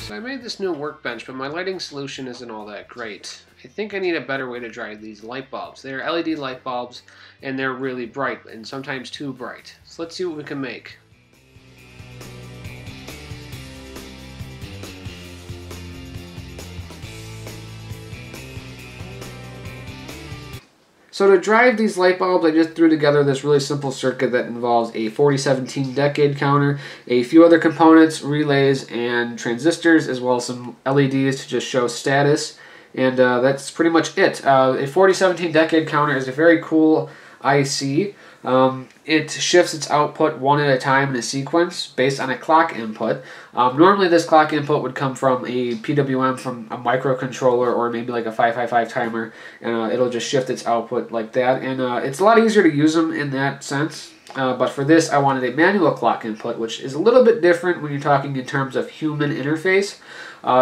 So I made this new workbench, but my lighting solution isn't all that great. I think I need a better way to drive these light bulbs. They're LED light bulbs, and they're really bright, and sometimes too bright. So let's see what we can make. So to drive these light bulbs, I just threw together this really simple circuit that involves a 4017 decade counter, a few other components, relays, and transistors, as well as some LEDs to just show status. And that's pretty much it. A 4017 decade counter is a very cool IC. It shifts its output one at a time in a sequence based on a clock input. Normally this clock input would come from a PWM from a microcontroller or maybe like a 555 timer, and it'll just shift its output like that. And it's a lot easier to use them in that sense. But for this, I wanted a manual clock input, which is a little bit different when you're talking in terms of human interface.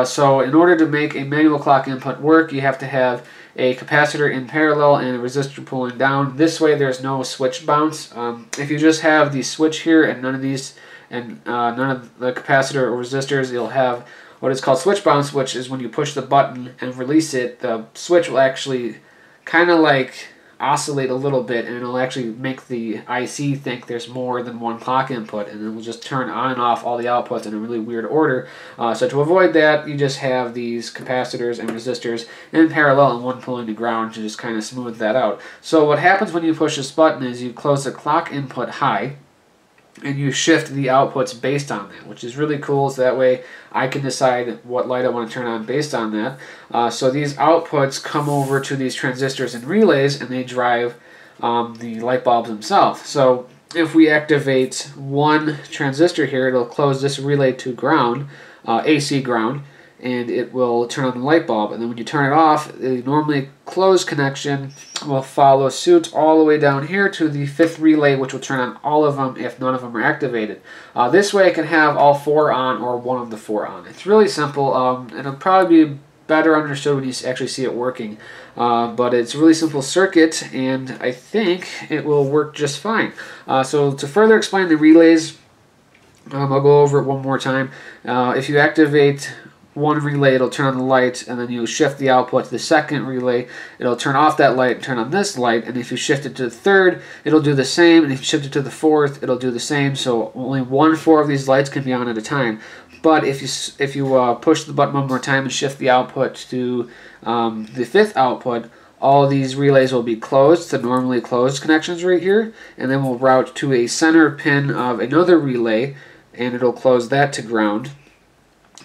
So in order to make a manual clock input work, you have to have a capacitor in parallel and a resistor pulling down. This way there's no switch bounce. If you just have the switch here and none of these, and none of the capacitor or resistors, you'll have what is called switch bounce, which is when you push the button and release it, the switch will actually kind of like oscillate a little bit, and it'll actually make the IC think there's more than one clock input, and it will just turn on and off all the outputs in a really weird order. So to avoid that, you just have these capacitors and resistors in parallel and one pulling to ground to just kind of smooth that out. So what happens when you push this button is you close the clock input high, and you shift the outputs based on that, which is really cool. So that way I can decide what light I want to turn on based on that. So these outputs come over to these transistors and relays, and they drive the light bulbs themselves. So if we activate one transistor here, it'll close this relay to ground, AC ground, and it will turn on the light bulb. And then when you turn it off, the normally closed connection will follow suit all the way down here to the fifth relay, which will turn on all of them if none of them are activated. This way I can have all four on or one of the four on. It's really simple. It'll probably be better understood when you actually see it working. But it's a really simple circuit, and I think it will work just fine. So to further explain the relays, I'll go over it one more time. If you activate one relay, it'll turn on the light, and then you shift the output to the second relay, it'll turn off that light and turn on this light. And if you shift it to the third, it'll do the same, and if you shift it to the fourth, it'll do the same. So only 4 of these lights can be on at a time. But if you push the button one more time and shift the output to the fifth output, all these relays will be closed to normally closed connections right here, and then we'll route to a center pin of another relay, and it'll close that to ground,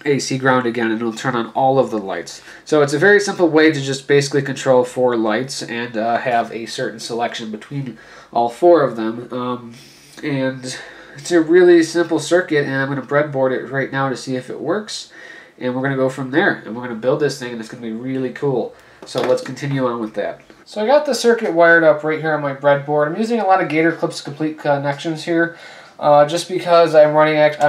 AC ground again, and it'll turn on all of the lights. So it's a very simple way to just basically control 4 lights and have a certain selection between all 4 of them. And it's a really simple circuit, and I'm going to breadboard it right now to see if it works. And we're going to go from there, and we're going to build this thing, and it's going to be really cool. So let's continue on with that. So I got the circuit wired up right here on my breadboard. I'm using a lot of Gator Clips Complete connections here. Just because I'm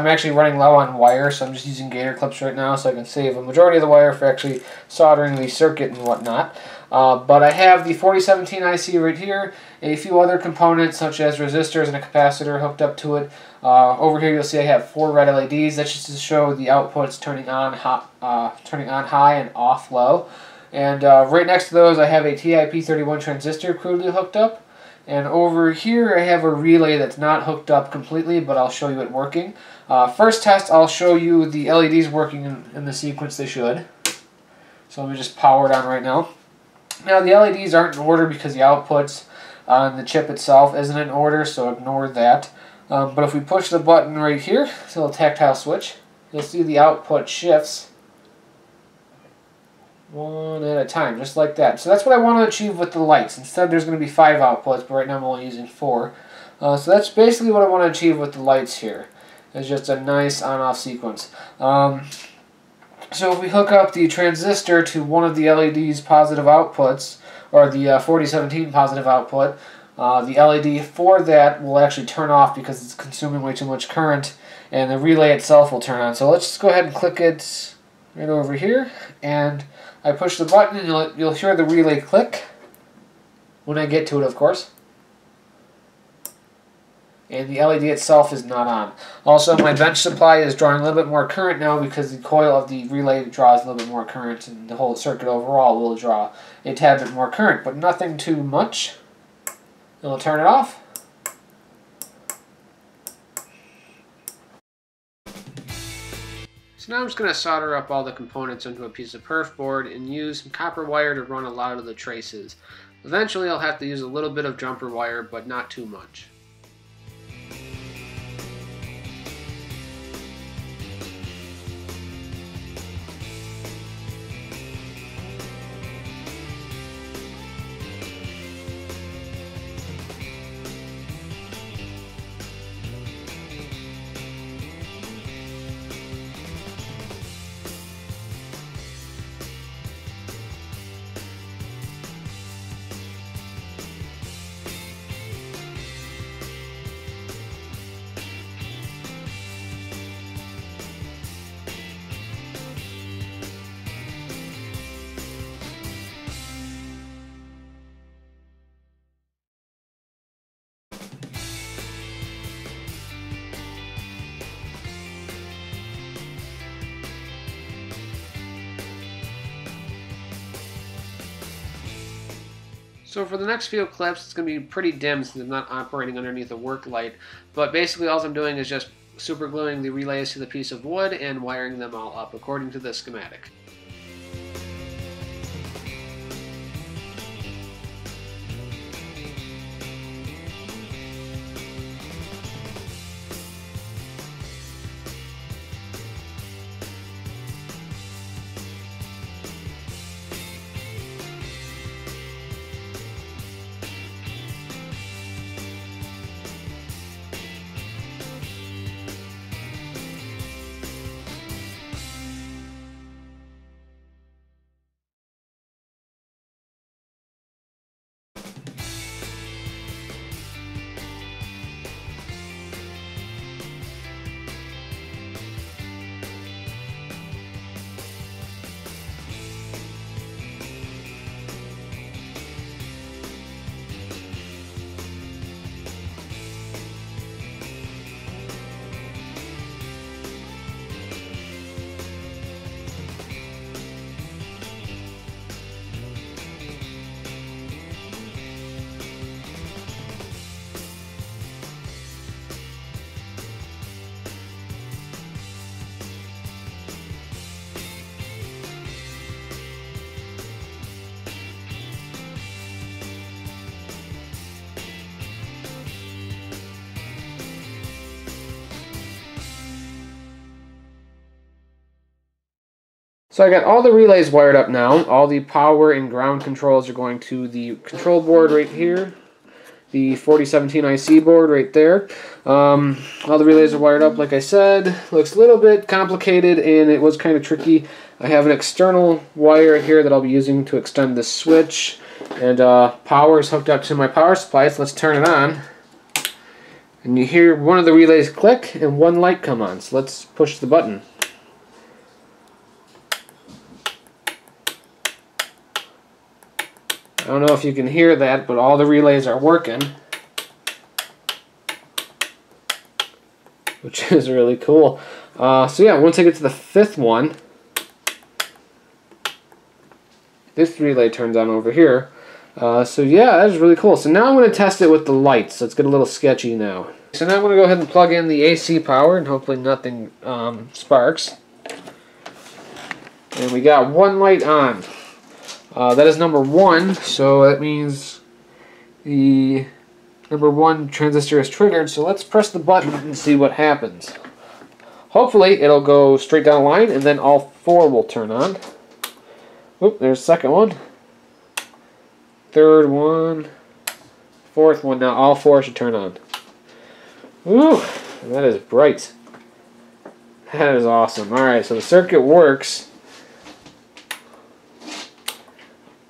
actually running low on wire, so I'm just using Gator clips right now so I can save a majority of the wire for actually soldering the circuit and whatnot. But I have the 4017 IC right here, a few other components such as resistors and a capacitor hooked up to it. Over here you'll see I have 4 red LEDs. That's just to show the outputs turning on high and off low. And right next to those I have a TIP31 transistor crudely hooked up. And over here I have a relay that's not hooked up completely, but I'll show you it working. First test, I'll show you the LEDs working in the sequence they should. So let me just power it on right now. Now the LEDs aren't in order because the outputs on the chip itself isn't in order, so ignore that. But if we push the button right here, it's a little tactile switch, you'll see the output shifts one at a time, just like that. So that's what I want to achieve with the lights. Instead there's going to be 5 outputs, but right now I'm only using 4. So that's basically what I want to achieve with the lights here. It's just a nice on-off sequence. So if we hook up the transistor to one of the LED's positive outputs, or the 4017 positive output, the LED for that will actually turn off because it's consuming way too much current, and the relay itself will turn on. So let's just go ahead and click it right over here, and I push the button and you'll hear the relay click when I get to it, of course. and the LED itself is not on. Also, my bench supply is drawing a little bit more current now because the coil of the relay draws a little bit more current, and the whole circuit overall will draw a tad bit more current, but nothing too much. And we'll turn it off. So now I'm just going to solder up all the components into a piece of perf board and use some copper wire to run a lot of the traces. Eventually I'll have to use a little bit of jumper wire, but not too much. So for the next few clips, it's going to be pretty dim since I'm not operating underneath a work light, but basically all I'm doing is just super gluing the relays to the piece of wood and wiring them all up according to the schematic. So I got all the relays wired up now. All the power and ground controls are going to the control board right here. The 4017 IC board right there. All the relays are wired up like I said. Looks a little bit complicated and it was kind of tricky. I have an external wire here that I'll be using to extend the switch. And power is hooked up to my power supply, so let's turn it on. And you hear one of the relays click and one light come on. So let's push the button. I don't know if you can hear that, but all the relays are working, which is really cool. So yeah, once I get to the fifth one, this relay turns on over here. So yeah, that is really cool. So now I'm going to test it with the lights. Let's get a little sketchy now. So now I'm going to go ahead and plug in the AC power, and hopefully nothing sparks. And we got one light on. That is number 1, so that means the number 1 transistor is triggered. So let's press the button and see what happens. Hopefully it'll go straight down the line and then all 4 will turn on. Oop, there's the second one. Third one. Fourth one. Now all 4 should turn on. Ooh, that is bright. That is awesome. Alright, so the circuit works.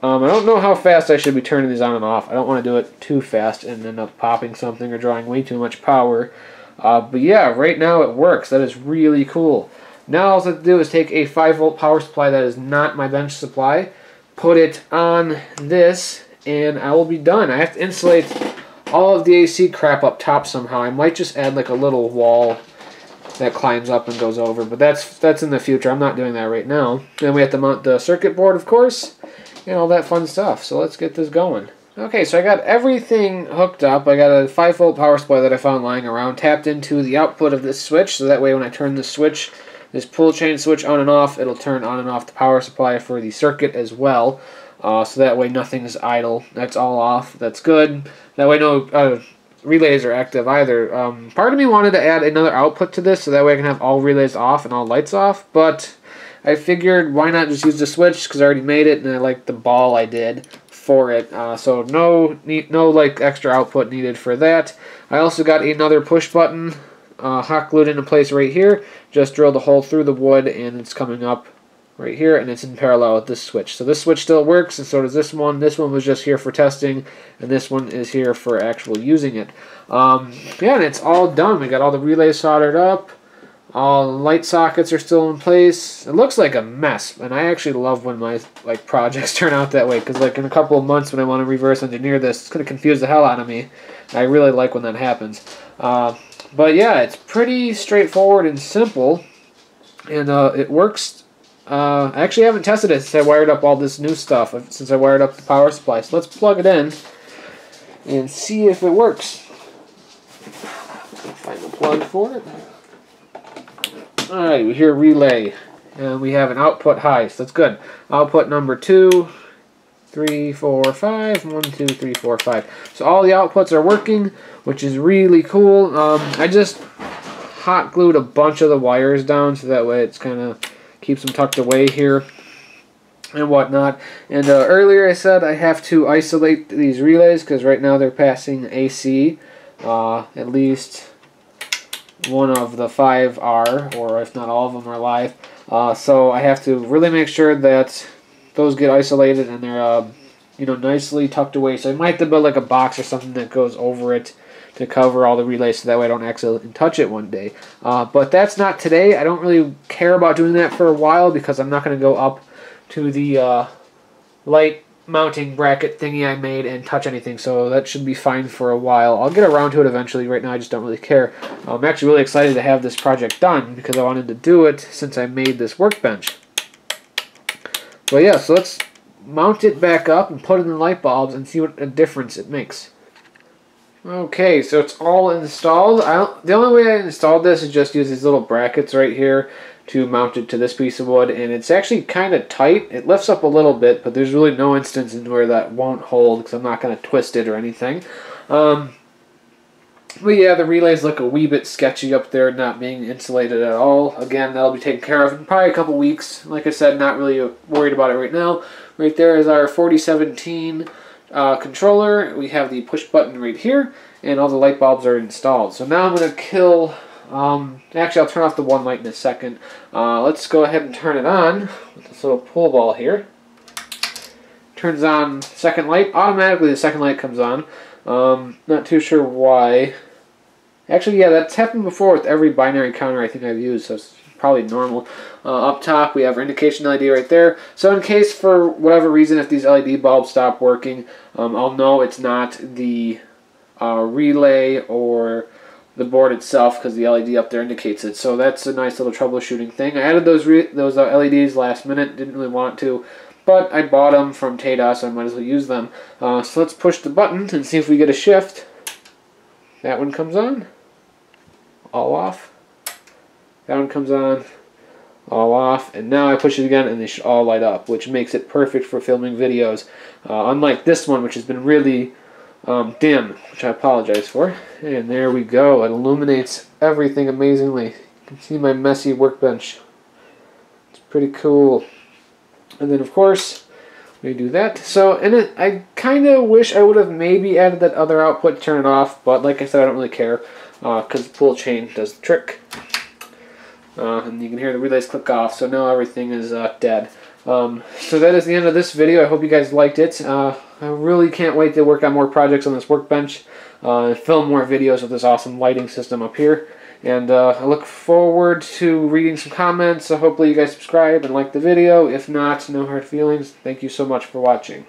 I don't know how fast I should be turning these on and off. I don't want to do it too fast and end up popping something or drawing way too much power. But yeah, right now it works. That is really cool. Now all I have to do is take a 5-volt power supply that is not my bench supply, put it on this, and I will be done. I have to insulate all of the AC crap up top somehow. I might just add like a little wall that climbs up and goes over, but that's in the future. I'm not doing that right now. Then we have to mount the circuit board, of course, and all that fun stuff. So let's get this going. Okay, so I got everything hooked up. I got a 5-volt power supply that I found lying around, tapped into the output of this switch, so that way when I turn the switch, this pull chain switch on and off, it'll turn on and off the power supply for the circuit as well. So that way nothing's idle. That's all off. That's good. That way no relays are active either. Part of me wanted to add another output to this, so that way I can have all relays off and all lights off, but I figured why not just use the switch, because I already made it and I like the ball I did for it. So no like extra output needed for that. I also got another push button hot glued into place right here. Just drilled a hole through the wood and it's coming up right here, and it's in parallel with this switch. So this switch still works, and so does this one. This one was just here for testing, and this one is here for actual using it. Yeah, and it's all done. We got all the relays soldered up. All the light sockets are still in place. It looks like a mess, and I actually love when my projects turn out that way, because in a couple of months when I want to reverse engineer this, it's going to confuse the hell out of me. I really like when that happens. But yeah, it's pretty straightforward and simple, and it works. I actually haven't tested it since I wired up all this new stuff, since I wired up the power supply. So let's plug it in and see if it works. Find the plug for it. Alright, we hear relay, and we have an output high, so that's good. Output number 2, 3, 4, 5, 1, 2, 3, 4, 5. So all the outputs are working, which is really cool. I just hot glued a bunch of the wires down, so that way it's kind of keeps them tucked away here and whatnot. And earlier I said I have to isolate these relays because right now they're passing AC. At least one of the 5 are, or if not all of them are live. So I have to really make sure that those get isolated and they're nicely tucked away. So I might have to build like a box or something that goes over it to cover all the relays, so that way I don't accidentally touch it one day. But that's not today. I don't really care about doing that for a while because I'm not going to go up to the light mounting bracket thingy I made and touch anything, so that should be fine for a while. I'll get around to it eventually. Right now I just don't really care. I'm actually really excited to have this project done because I wanted to do it since I made this workbench. But yeah, so let's mount it back up and put in the light bulbs and see what a difference it makes. Okay, so it's all installed. The only way I installed this is just use these little brackets right here to mount it to this piece of wood, and it's actually kind of tight. It lifts up a little bit, but there's really no instance in where that won't hold because I'm not going to twist it or anything. But yeah, the relays look a wee bit sketchy up there, not being insulated at all. Again, that'll be taken care of in probably a couple weeks. Like I said, not really worried about it right now. Right there is our 4017 controller. We have the push button right here, and all the light bulbs are installed. So now I'm going to kill, actually I'll turn off the one light in a second. Let's go ahead and turn it on with this little pull ball here. Turns on second light. Automatically the second light comes on. Not too sure why. Actually, yeah, that's happened before with every binary counter I think I've used, so it's probably normal. Up top we have our indication LED right there, so in case for whatever reason if these LED bulbs stop working, I'll know it's not the relay or the board itself because the LED up there indicates it. So that's a nice little troubleshooting thing. I added those LEDs last minute, didn't really want to, but I bought them from Tada, so I might as well use them. So let's push the button and see if we get a shift. That one comes on, all off. That one comes on, all off, and now I push it again and they should all light up, which makes it perfect for filming videos. Unlike this one, which has been really dim, which I apologize for. And there we go. It illuminates everything amazingly. You can see my messy workbench. It's pretty cool. And then, of course, we do that. So, and I kind of wish I would have maybe added that other output to turn it off, but like I said, I don't really care because the pull chain does the trick. And you can hear the relays click off, so now everything is dead. So that is the end of this video. I hope you guys liked it. I really can't wait to work on more projects on this workbench and film more videos with this awesome lighting system up here. And I look forward to reading some comments. So hopefully you guys subscribe and like the video. If not, no hard feelings. Thank you so much for watching.